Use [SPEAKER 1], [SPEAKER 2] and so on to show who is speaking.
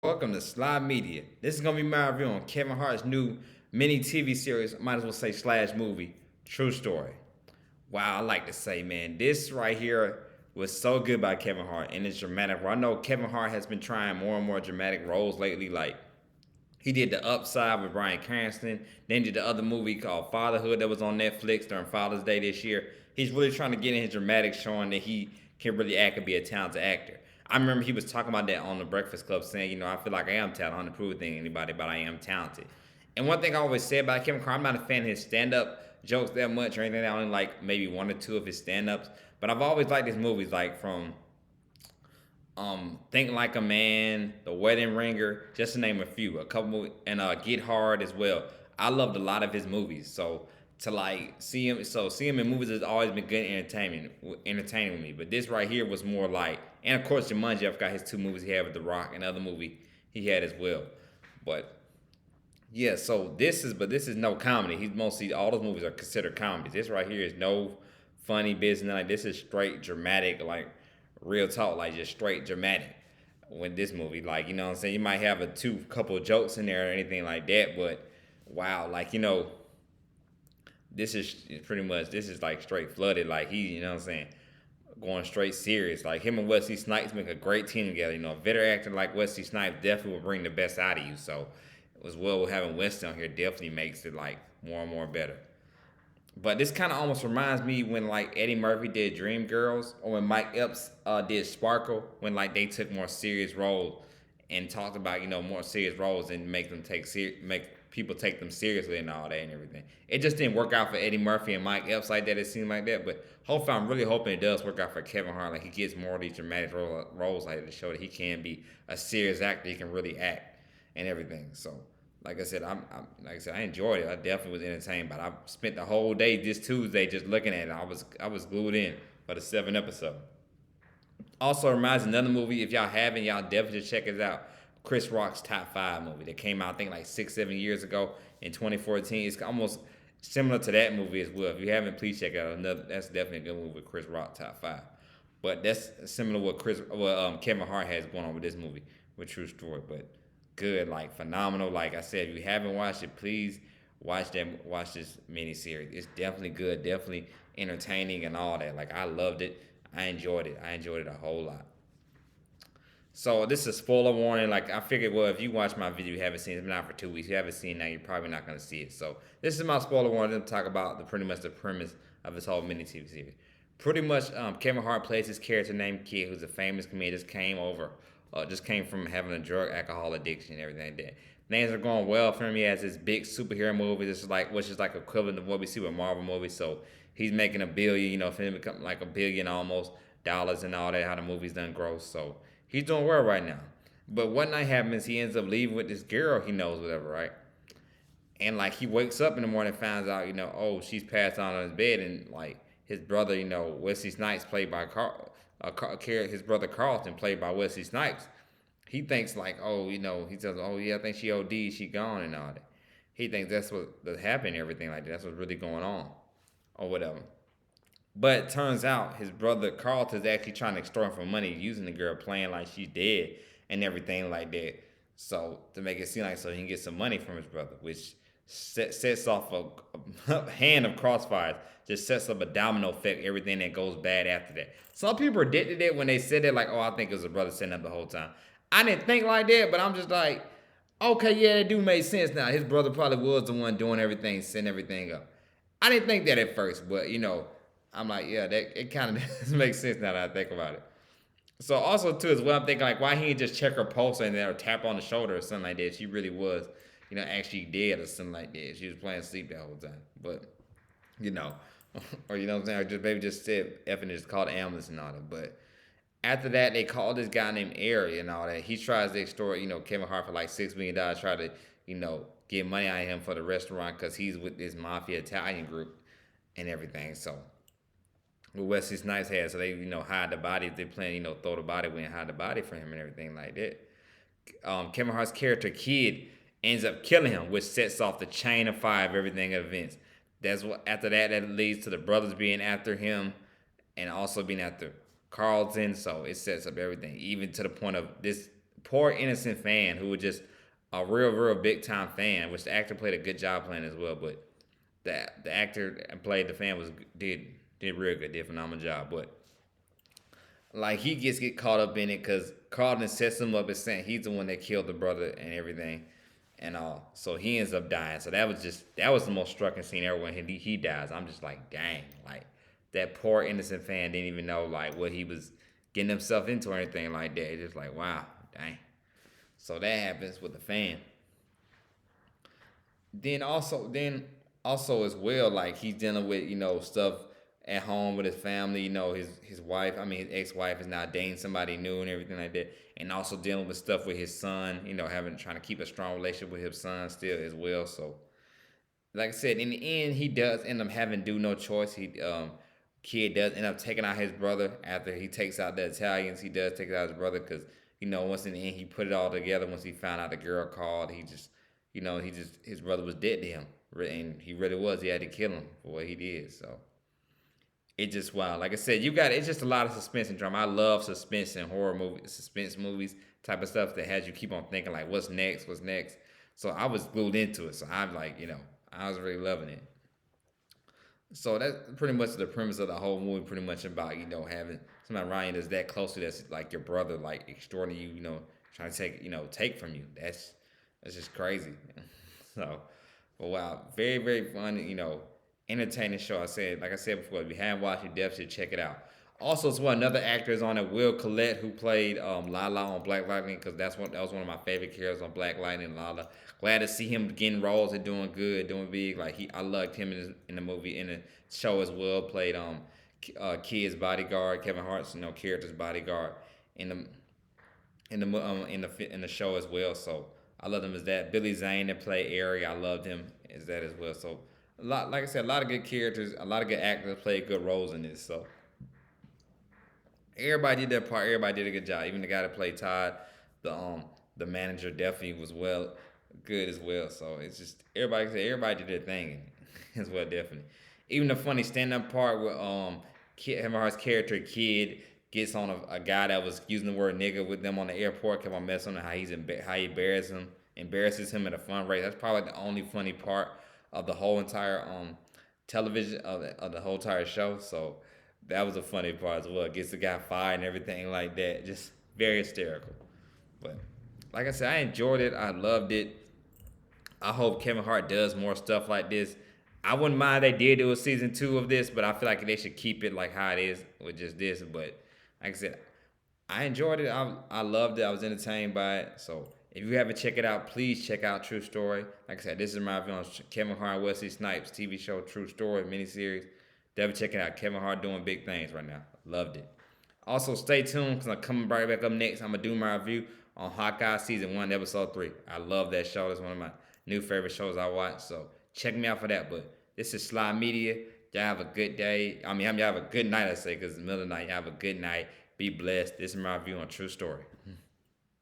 [SPEAKER 1] Welcome to Sly Media. This is gonna be my review on Kevin Hart's new mini TV series, might as well say slash movie, True Story. Wow, I like to say, man, this right here was so good by Kevin Hart and it's dramatic. I know Kevin Hart has been trying more and more dramatic roles lately, like he did The Upside with Bryan Cranston. Then did the other movie called Fatherhood that was on Netflix during Father's Day this year. He's really trying to get in his dramatic, showing that he can really act and be a talented actor. I remember he was talking about that on the Breakfast Club, saying, I feel like I am talented. I don't prove anything to anybody, but I am talented. And one thing I always say about Kevin Hart, I'm not a fan of his stand-up jokes that much or anything. I only like maybe one or two of his stand-ups. But I've always liked his movies, like from Think Like a Man, The Wedding Ringer, just to name a few. A couple and Get Hard as well. I loved a lot of his movies. So to like see him in movies has always been good entertaining with me. But this right here was more like, and of course Jumanji, I forgot his two movies he had with The Rock and other movie he had as well. But yeah, so this is no comedy. He's mostly all those movies are considered comedies. This right here is no funny business. Like this is straight dramatic, like real talk, like just straight dramatic. When this movie, like what I'm saying, you might have a two couple of jokes in there or anything like that, but wow, like this is pretty much this is like straight flooded. Like he, what I'm saying, going straight serious. Like him and Wesley Snipes make a great team together. A veteran actor like Wesley Snipes definitely will bring the best out of you. So as well having Wesley on here definitely makes it like more and more better. But this kind of almost reminds me when like Eddie Murphy did Dreamgirls or when Mike Epps did Sparkle when like they took more serious roles and talked about more serious roles and make people take them seriously and all that and everything. It just didn't work out for Eddie Murphy and Mike Epps like that. It seemed like that, but hopefully I'm really hoping it does work out for Kevin Hart. Like he gets more of these dramatic roles like to show that he can be a serious actor. He can really act and everything. So like I said, I enjoyed it. I definitely was entertained. But I spent the whole day this Tuesday just looking at it. I was glued in for the 7th episode. Also reminds me of another movie. If y'all haven't, y'all definitely check it out. Chris Rock's Top Five movie that came out I think like 6 7 years ago in 2014. It's almost similar to that movie as well. If you haven't, please check it out. That's definitely a good movie with Chris Rock Top Five. But that's similar to what Kevin Hart has going on with this movie with True Story. But good, like phenomenal. Like I said, if you haven't watched it, please watch this miniseries. It's definitely good, definitely entertaining and all that. Like I loved it. I enjoyed it. I enjoyed it a whole lot. So this is a spoiler warning. Like I figured, well, if you watch my video, you haven't seen it. It's been out for 2 weeks. You haven't seen it now. You're probably not gonna see it. So this is my spoiler warning to talk about pretty much the premise of this whole mini TV series. Pretty much, Kevin Hart plays his character named Kid, who's a famous comedian. Just came from having a drug alcohol addiction and everything like that. Things are going well for him. He has this big superhero movie. This is like which is like equivalent of what we see with Marvel movies. So he's making a billion. For him to become like a billion almost dollars and all that. How the movie's done gross. So he's doing well right now. But what night happens? He ends up leaving with this girl he knows, whatever, right? And like he wakes up in the morning, and finds out, oh, she's passed out on his bed, and like his brother, Wesley Snipes, played by his brother Carlton, played by Wesley Snipes. He thinks like, oh, he says, oh yeah, I think she OD, she gone and all that. He thinks that's what happened, and everything like that. That's what's really going on, or whatever. But it turns out his brother Carlton's actually trying to extort him for money using the girl, playing like she's dead and everything like that. So to make it seem like so he can get some money from his brother, which sets off a hand of crossfires, just sets up a domino effect, everything that goes bad after that. Some people predicted it when they said that, like, oh, I think it was a brother setting up the whole time. I didn't think like that, but I'm just like, okay, yeah, that do make sense now. His brother probably was the one doing everything, setting everything up. I didn't think that at first, but I'm like, yeah, that it kind of makes sense now that I think about it. So also too as well, I'm thinking like, why he didn't just check her pulse and then or tap on the shoulder or something like that? She really was, actually dead or something like that. She was playing sleep that whole time, but you know, or what I'm saying, or just maybe just said effing just called the ambulance and all that. But after that, they called this guy named Ari and all that. He tries to extort, Kevin Hart for like $6 million, try to, get money out of him for the restaurant because he's with this mafia Italian group and everything. So what Wesley Snipes had, so they hide the body. They plan throw the body away and hide the body from him and everything like that. Kevin Hart's character Kid ends up killing him, which sets off the chain of fire of everything events. That's what after that leads to the brothers being after him, and also being after Carlton. So it sets up everything, even to the point of this poor innocent fan who was just a real big time fan, which the actor played a good job playing as well. But the actor that played the fan was did real good, did a phenomenal job. But like he gets get caught up in it because Carlton sets him up as saying he's the one that killed the brother and everything and all. So he ends up dying. So that was the most striking scene ever when he dies. I'm just like, dang, like that poor innocent fan didn't even know like what he was getting himself into or anything like that. It's just like, wow, dang. So that happens with the fan. Then also as well, like he's dealing with stuff at home with his family. His wife, I mean his ex-wife, is now dating somebody new and everything like that, and also dealing with stuff with his son. Having trying to keep a strong relationship with his son still as well. So like I said, in the end, he does end up having do no choice. Kid does end up taking out his brother after he takes out the Italians. He does take out his brother because once in the end he put it all together. Once he found out the girl called, his brother was dead to him, and he really was. He had to kill him for what he did. So it just wow. Like I said, it's just a lot of suspense and drama. I love suspense and horror movies, suspense movies type of stuff that has you keep on thinking like, what's next? What's next? So I was glued into it. So I'm like, I was really loving it. So that's pretty much the premise of the whole movie. Pretty much about having somebody Ryan is that close to that's like your brother, like extorting you, trying to take from you. That's just crazy. So, but wow, very fun. Entertaining show. Like I said before, if you haven't watched it, definitely should check it out. Also, as well, another actor is on it, Will Collette, who played Lala on Black Lightning, because that was one of my favorite characters on Black Lightning. Lala, glad to see him getting roles and doing good, doing big. Like I loved him in the movie, in the show as well. Played Kid's bodyguard, Kevin Hart's character's bodyguard in the in the show as well. So I love him as that. Billy Zane that played Ari, I loved him as that as well. So a lot, like I said, a lot of good characters, a lot of good actors played good roles in this. So everybody did their part. Everybody did a good job. Even the guy that played Todd, the um the manager, definitely was good as well. So it's just everybody did their thing as well, definitely. Even the funny stand up part where Kevin Hart's character Kid gets on a guy that was using the word nigga with them on the airport, kept on messing on how how he embarrasses him at a fundraiser. That's probably the only funny part of the whole entire television of the whole entire show. So that was a funny part as well. Gets the guy fired and everything like that. Just very hysterical. But like I said, I enjoyed it. I loved it. I hope Kevin Hart does more stuff like this. I wouldn't mind they did do a season two of this, but I feel like they should keep it like how it is with just this. But like I said, I enjoyed it. I loved it. I was entertained by it. So if you haven't checked it out, please check out True Story. Like I said, this is my review on Kevin Hart and Wesley Snipes TV show True Story miniseries. Definitely check it out. Kevin Hart doing big things right now. Loved it. Also, stay tuned because I'm coming right back up next. I'm gonna do my review on Hawkeye season 1, episode 3. I love that show. It's one of my new favorite shows I watch. So check me out for that. But this is Sly Media. Y'all have a good day. Y'all have a good night, I say, because it's the middle of the night. Y'all have a good night. Be blessed. This is my review on True Story.